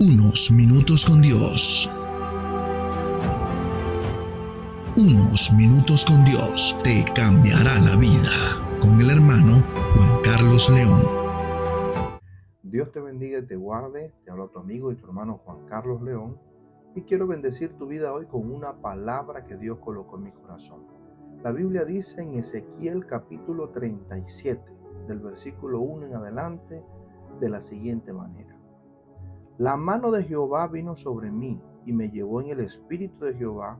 Unos minutos con Dios. Unos minutos con Dios te cambiará la vida. Con el hermano Juan Carlos León. Dios te bendiga y te guarde. Te habla tu amigo y tu hermano Juan Carlos León. Y quiero bendecir tu vida hoy con una palabra que Dios colocó en mi corazón. La Biblia dice en Ezequiel capítulo 37, del versículo 1 en adelante, de la siguiente manera. La mano de Jehová vino sobre mí y me llevó en el espíritu de Jehová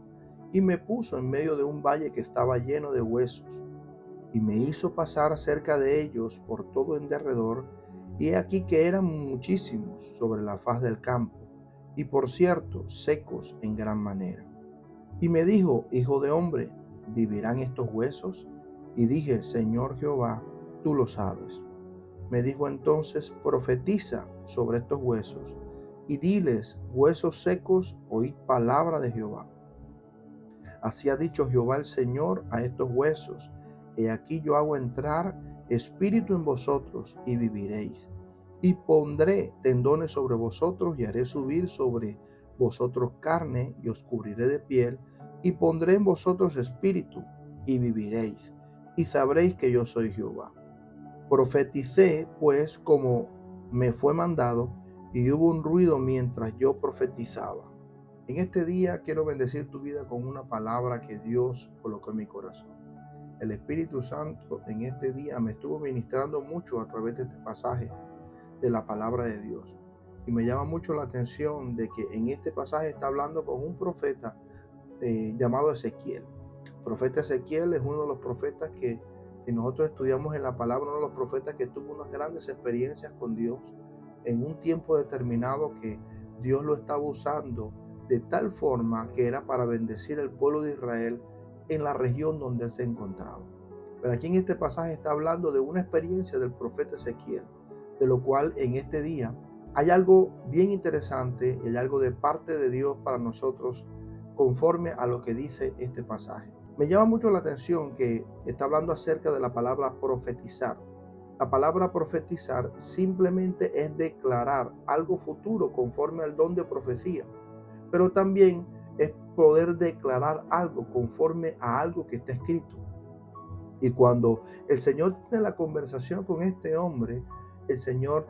y me puso en medio de un valle que estaba lleno de huesos y me hizo pasar cerca de ellos por todo en derredor, y he aquí que eran muchísimos sobre la faz del campo, y por cierto, secos en gran manera. Y me dijo: Hijo de hombre, ¿vivirán estos huesos? Y dije: Señor Jehová, tú lo sabes. Me dijo entonces: profetiza sobre estos huesos, y diles: huesos secos, oíd palabra de Jehová. Así ha dicho Jehová el Señor a estos huesos: he aquí yo hago entrar espíritu en vosotros y viviréis. Y pondré tendones sobre vosotros y haré subir sobre vosotros carne y os cubriré de piel y pondré en vosotros espíritu y viviréis. Y sabréis que yo soy Jehová. Profeticé pues como me fue mandado y hubo un ruido mientras yo profetizaba. En este día quiero bendecir tu vida con una palabra que Dios colocó en mi corazón. El Espíritu Santo en este día me estuvo ministrando mucho a través de este pasaje de la palabra de Dios. Y me llama mucho la atención de que en este pasaje está hablando con un profeta llamado Ezequiel. El profeta Ezequiel es uno de los profetas que, si nosotros estudiamos en la palabra, uno de los profetas que tuvo unas grandes experiencias con Dios en un tiempo determinado, que Dios lo estaba usando de tal forma que era para bendecir al pueblo de Israel en la región donde él se encontraba. Pero aquí en este pasaje está hablando de una experiencia del profeta Ezequiel, de lo cual en este día hay algo bien interesante y hay algo de parte de Dios para nosotros conforme a lo que dice este pasaje. Me llama mucho la atención que está hablando acerca de la palabra profetizar. La palabra profetizar simplemente es declarar algo futuro conforme al don de profecía, pero también es poder declarar algo conforme a algo que está escrito. Y cuando el Señor tiene la conversación con este hombre, el Señor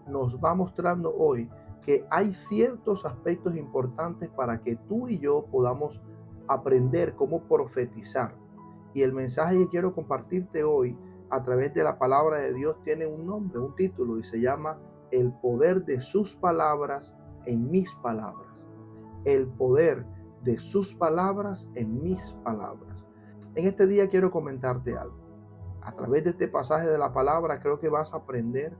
nos va mostrando hoy que hay ciertos aspectos importantes para que tú y yo podamos aprender cómo profetizar. Y el mensaje que quiero compartirte hoy a través de la palabra de Dios tiene un nombre, un título, y se llama El poder de sus palabras en mis palabras. El poder de sus palabras en mis palabras. En este día quiero comentarte algo. A través de este pasaje de la palabra creo que vas a aprender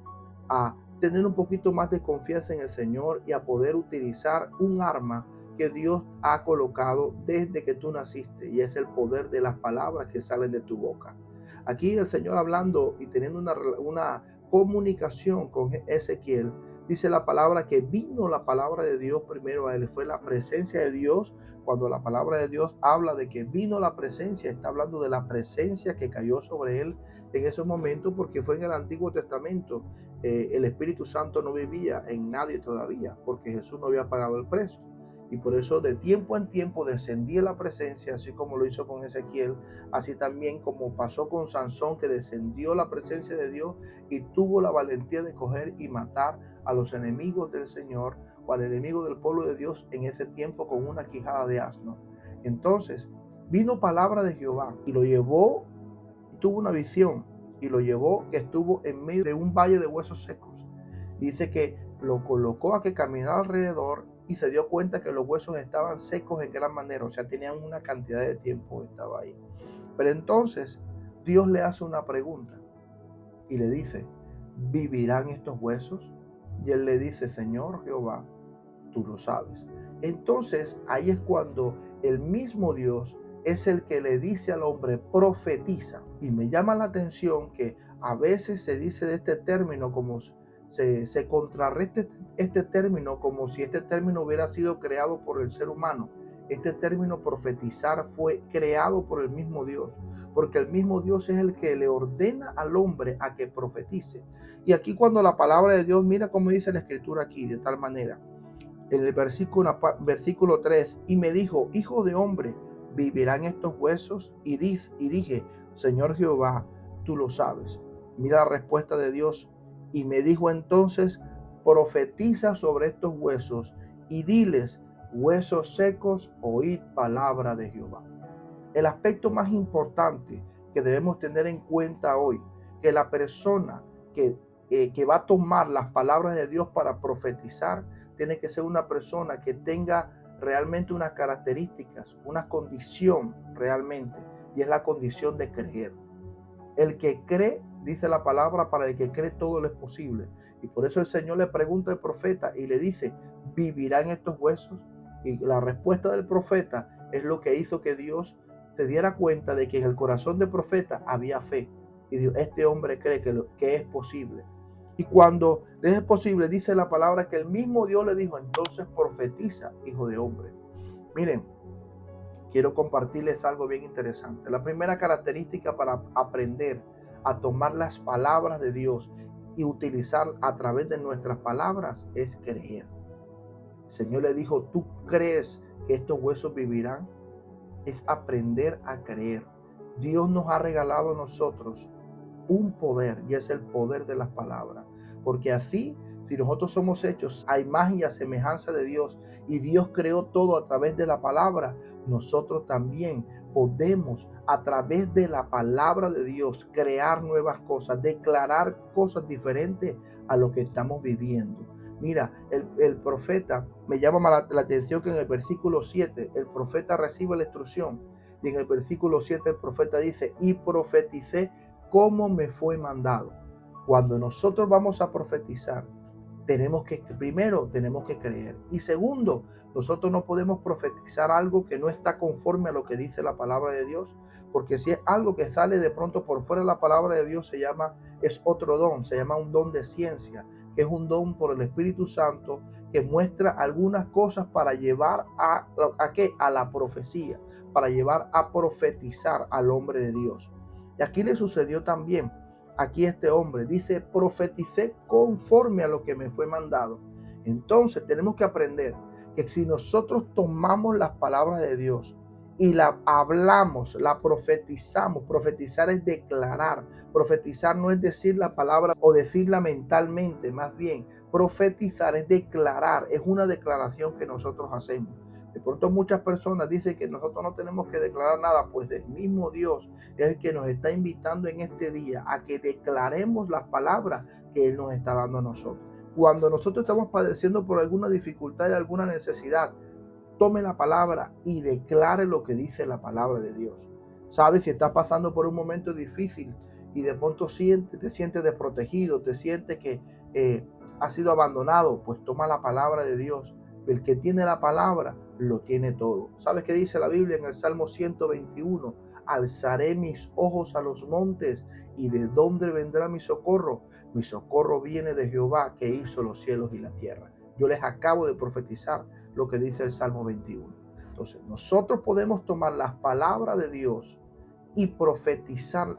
a tener un poquito más de confianza en el Señor y a poder utilizar un arma que Dios ha colocado desde que tú naciste, y es el poder de las palabras que salen de tu boca. Aquí el Señor hablando y teniendo una comunicación con Ezequiel, dice la palabra que vino la palabra de Dios primero a él, fue la presencia de Dios. Cuando la palabra de Dios habla de que vino la presencia, está hablando de la presencia que cayó sobre él en esos momentos, porque fue en el Antiguo Testamento. El Espíritu Santo no vivía en nadie todavía, porque Jesús no había pagado el precio. Y por eso de tiempo en tiempo descendía la presencia, así como lo hizo con Ezequiel, así también como pasó con Sansón, que descendió la presencia de Dios y tuvo la valentía de coger y matar a los enemigos del Señor o al enemigo del pueblo de Dios en ese tiempo con una quijada de asno. Entonces vino palabra de Jehová y lo llevó, tuvo una visión y lo llevó, que estuvo en medio de un valle de huesos secos. Dice que lo colocó a que caminara alrededor y se dio cuenta que los huesos estaban secos en gran manera, o sea, tenían una cantidad de tiempo que estaba ahí. Pero entonces Dios le hace una pregunta y le dice: ¿vivirán estos huesos? Y él le dice: Señor Jehová, tú lo sabes. Entonces ahí es cuando el mismo Dios es el que le dice al hombre: profetiza. Y me llama la atención que a veces se dice de este término como se contrarresta este término como si este término hubiera sido creado por el ser humano. Este término profetizar fue creado por el mismo Dios, porque el mismo Dios es el que le ordena al hombre a que profetice. Y aquí cuando la palabra de Dios, mira cómo dice la escritura aquí, de tal manera, en el versículo 3, y me dijo, hijo de hombre, ¿vivirán estos huesos? Y dije, Señor Jehová, tú lo sabes. Mira la respuesta de Dios. Y me dijo entonces, profetiza sobre estos huesos y diles, huesos secos, oíd palabra de Jehová. El aspecto más importante que debemos tener en cuenta hoy, que la persona que va a tomar las palabras de Dios para profetizar, tiene que ser una persona que tenga realmente unas características, una condición realmente, y es la condición de creer. El que cree, dice la palabra, para el que cree todo lo es posible. Y por eso el Señor le pregunta al profeta y le dice, ¿vivirán estos huesos? Y la respuesta del profeta es lo que hizo que Dios se diera cuenta de que en el corazón del profeta había fe. Y Dios, este hombre cree que es posible. Y cuando es posible, dice la palabra que el mismo Dios le dijo, entonces profetiza, hijo de hombre. Miren, quiero compartirles algo bien interesante. La primera característica para aprender a tomar las palabras de Dios y utilizar a través de nuestras palabras es creer. El Señor le dijo, ¿tú crees que estos huesos vivirán? Es aprender a creer. Dios nos ha regalado a nosotros un poder, y es el poder de las palabras. Porque así, si nosotros somos hechos a imagen y a semejanza de Dios, y Dios creó todo a través de la palabra, nosotros también podemos a través de la palabra de Dios crear nuevas cosas, declarar cosas diferentes a lo que estamos viviendo. Mira, el profeta, me llama la atención que en el versículo 7, el profeta recibe la instrucción, y en el versículo 7 el profeta dice, y profeticé como me fue mandado. Cuando nosotros vamos a profetizar, primero tenemos que creer. Y segundo, nosotros no podemos profetizar algo que no está conforme a lo que dice la palabra de Dios, porque si es algo que sale de pronto por fuera de la palabra de Dios, es otro don, se llama un don de ciencia, que es un don por el Espíritu Santo que muestra algunas cosas para llevar a la profecía, para llevar a profetizar al hombre de Dios. Y aquí le sucedió también. Aquí este hombre dice, profeticé conforme a lo que me fue mandado. Entonces tenemos que aprender que si nosotros tomamos las palabras de Dios y la hablamos, la profetizamos, profetizar es declarar. Profetizar no es decir la palabra o decirla mentalmente, más bien profetizar es declarar, es una declaración que nosotros hacemos. De pronto muchas personas dicen que nosotros no tenemos que declarar nada, pues el mismo Dios es el que nos está invitando en este día a que declaremos las palabras que Él nos está dando a nosotros. Cuando nosotros estamos padeciendo por alguna dificultad y alguna necesidad, tome la palabra y declare lo que dice la palabra de Dios. ¿Sabes? Si estás pasando por un momento difícil y de pronto te sientes desprotegido, te sientes que has sido abandonado, pues toma la palabra de Dios. El que tiene la palabra lo tiene todo. ¿Sabes qué dice la Biblia en el Salmo 121? Alzaré mis ojos a los montes, y de dónde vendrá mi socorro. Mi socorro viene de Jehová, que hizo los cielos y la tierra. Yo les acabo de profetizar lo que dice el Salmo 21. Entonces, nosotros podemos tomar las palabras de Dios y profetizar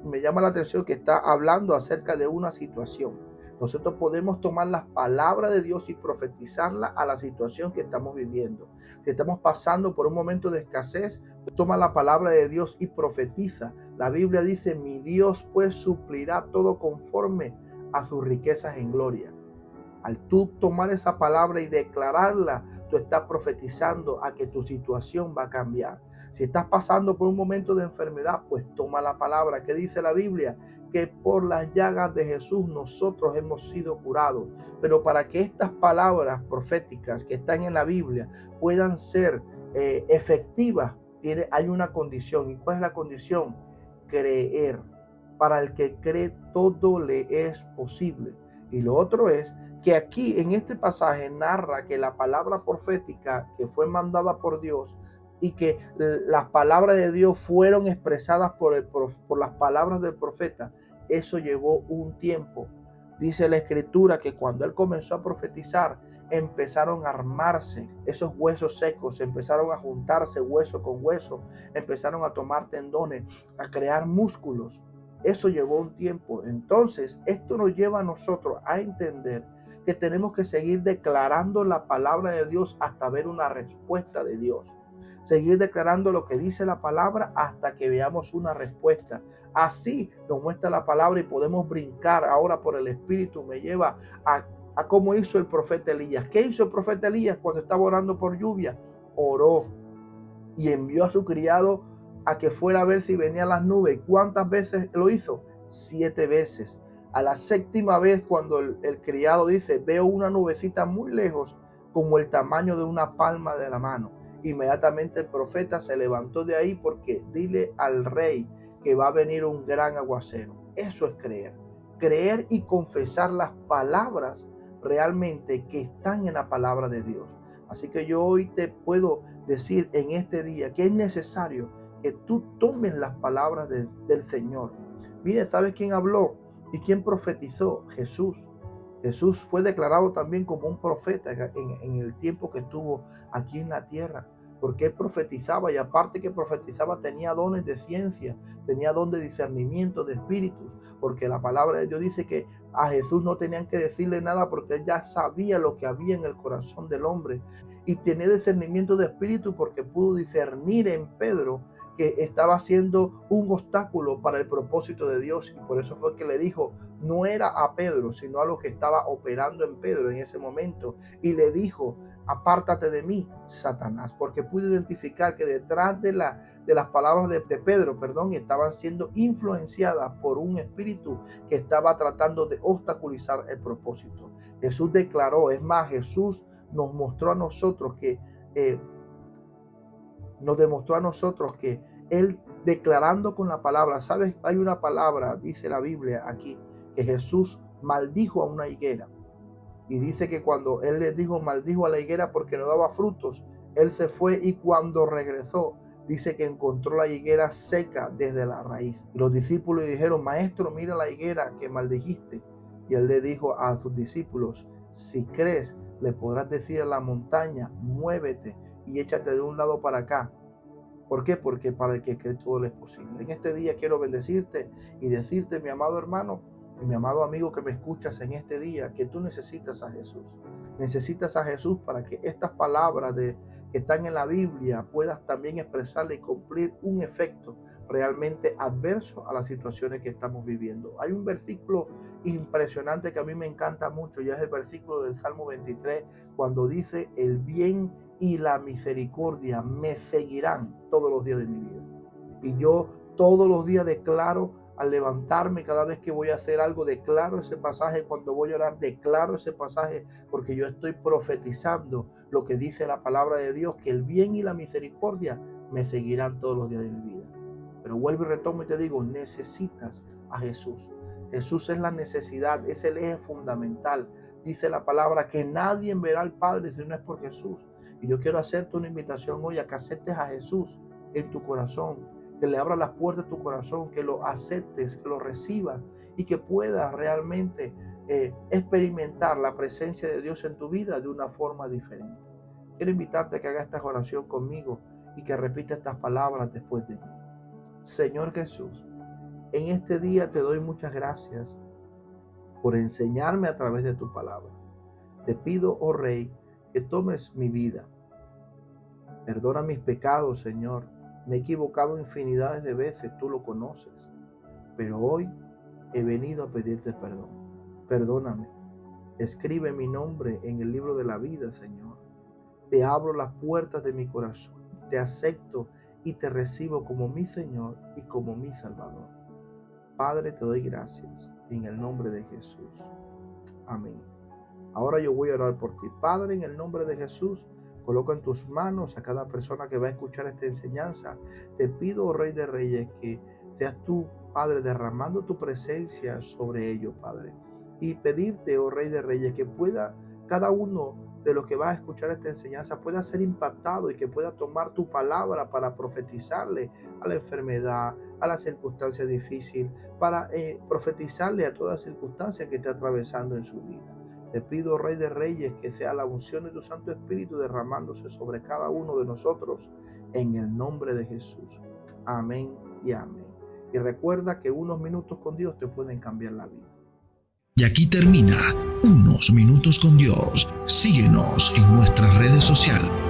me llama la atención que está hablando acerca de una situación. Nosotros podemos tomar las palabras de Dios y profetizarla a la situación que estamos viviendo. Si estamos pasando por un momento de escasez, toma la palabra de Dios y profetiza. La Biblia dice, mi Dios pues suplirá todo conforme a sus riquezas en gloria. Al tú tomar esa palabra y declararla, tú estás profetizando a que tu situación va a cambiar. Si estás pasando por un momento de enfermedad, pues toma la palabra. ¿Qué dice la Biblia? Que por las llagas de Jesús nosotros hemos sido curados. Pero para que estas palabras proféticas que están en la Biblia puedan ser efectivas, hay una condición. ¿Y cuál es la condición? Creer. Para el que cree, todo le es posible. Y lo otro es que aquí en este pasaje narra que la palabra profética que fue mandada por Dios y que las palabras de Dios fueron expresadas por las palabras del profeta, eso llevó un tiempo. Dice la escritura que cuando él comenzó a profetizar, empezaron a armarse, esos huesos secos empezaron a juntarse hueso con hueso, empezaron a tomar tendones, a crear músculos. Eso llevó un tiempo. Entonces, esto nos lleva a nosotros a entender que tenemos que seguir declarando la palabra de Dios hasta ver una respuesta de Dios. Seguir declarando lo que dice la palabra hasta que veamos una respuesta. Así nos muestra la palabra y podemos brincar ahora por el Espíritu. Me lleva a cómo hizo el profeta Elías. ¿Qué hizo el profeta Elías cuando estaba orando por lluvia? Oró y envió a su criado a que fuera a ver si venían las nubes. ¿Cuántas veces lo hizo? 7 veces. A la 7ª vez, cuando el criado dice, veo una nubecita muy lejos, como el tamaño de una palma de la mano. Inmediatamente el profeta se levantó de ahí, porque dile al rey que va a venir un gran aguacero. Eso es creer. Creer y confesar las palabras realmente que están en la palabra de Dios. Así que yo hoy te puedo decir en este día que es necesario que tú tomes las palabras del Señor. Mire, ¿sabes quién habló y quién profetizó? Jesús. Jesús fue declarado también como un profeta en el tiempo que estuvo aquí en la tierra, porque él profetizaba, y aparte que profetizaba tenía dones de ciencia, tenía don de discernimiento de espíritus, porque la palabra de Dios dice que a Jesús no tenían que decirle nada porque él ya sabía lo que había en el corazón del hombre, y tenía discernimiento de espíritu porque pudo discernir en Pedro que estaba siendo un obstáculo para el propósito de Dios, y por eso fue que le dijo, no era a Pedro, sino a lo que estaba operando en Pedro en ese momento, y le dijo, apártate de mí, Satanás, porque pudo identificar que detrás de las palabras de Pedro, estaban siendo influenciadas por un espíritu que estaba tratando de obstaculizar el propósito. Jesús declaró, es más, Jesús nos mostró a nosotros que nos demostró a nosotros que él, declarando con la palabra, ¿sabes? Hay una palabra, dice la Biblia aquí, que Jesús maldijo a una higuera. Y dice que cuando él les dijo, maldijo a la higuera porque no daba frutos, él se fue, y cuando regresó, dice que encontró la higuera seca desde la raíz. Y los discípulos le dijeron, maestro, mira la higuera que maldijiste. Y él le dijo a sus discípulos, si crees, le podrás decir a la montaña, muévete y échate de un lado para acá. ¿Por qué? Porque para el que cree todo le es posible. En este día quiero bendecirte y decirte, mi amado hermano y mi amado amigo que me escuchas en este día, que tú necesitas a Jesús. Necesitas a Jesús para que estas palabras que están en la Biblia puedas también expresarle y cumplir un efecto realmente adverso a las situaciones que estamos viviendo. Hay un versículo impresionante que a mí me encanta mucho, y es el versículo del Salmo 23, cuando dice, el bien y la misericordia me seguirán todos los días de mi vida. Y yo todos los días declaro, al levantarme, cada vez que voy a hacer algo, declaro ese pasaje. Cuando voy a orar, declaro ese pasaje, porque yo estoy profetizando lo que dice la palabra de Dios, que el bien y la misericordia me seguirán todos los días de mi vida. Pero vuelvo y retomo y te digo, necesitas a Jesús. Jesús es la necesidad, es el eje fundamental. Dice la palabra que nadie verá al Padre si no es por Jesús. Y yo quiero hacerte una invitación hoy a que aceptes a Jesús en tu corazón, que le abras las puertas de tu corazón, que lo aceptes, que lo recibas, y que puedas realmente experimentar la presencia de Dios en tu vida de una forma diferente. Quiero invitarte a que hagas esta oración conmigo y que repitas estas palabras después de mí. Señor Jesús, en este día te doy muchas gracias por enseñarme a través de tu palabra. Te pido, oh Rey, que tomes mi vida. Perdona mis pecados, Señor. Me he equivocado infinidades de veces, tú lo conoces. Pero hoy he venido a pedirte perdón. Perdóname. Escribe mi nombre en el libro de la vida, Señor. Te abro las puertas de mi corazón. Te acepto y te recibo como mi Señor y como mi Salvador. Padre, te doy gracias en el nombre de Jesús. Amén. Ahora yo voy a orar por ti. Padre, en el nombre de Jesús, coloca en tus manos a cada persona que va a escuchar esta enseñanza. Te pido, oh Rey de Reyes, que seas tú, Padre, derramando tu presencia sobre ellos, Padre. Y pedirte, oh Rey de Reyes, que pueda cada uno de los que va a escuchar esta enseñanza pueda ser impactado y que pueda tomar tu palabra para profetizarle a la enfermedad, a la circunstancia difícil, para profetizarle a toda circunstancia que esté atravesando en su vida. Te pido, Rey de Reyes, que sea la unción de tu Santo Espíritu derramándose sobre cada uno de nosotros en el nombre de Jesús. Amén y amén. Y recuerda que unos minutos con Dios te pueden cambiar la vida. Y aquí termina Unos Minutos con Dios. Síguenos en nuestras redes sociales.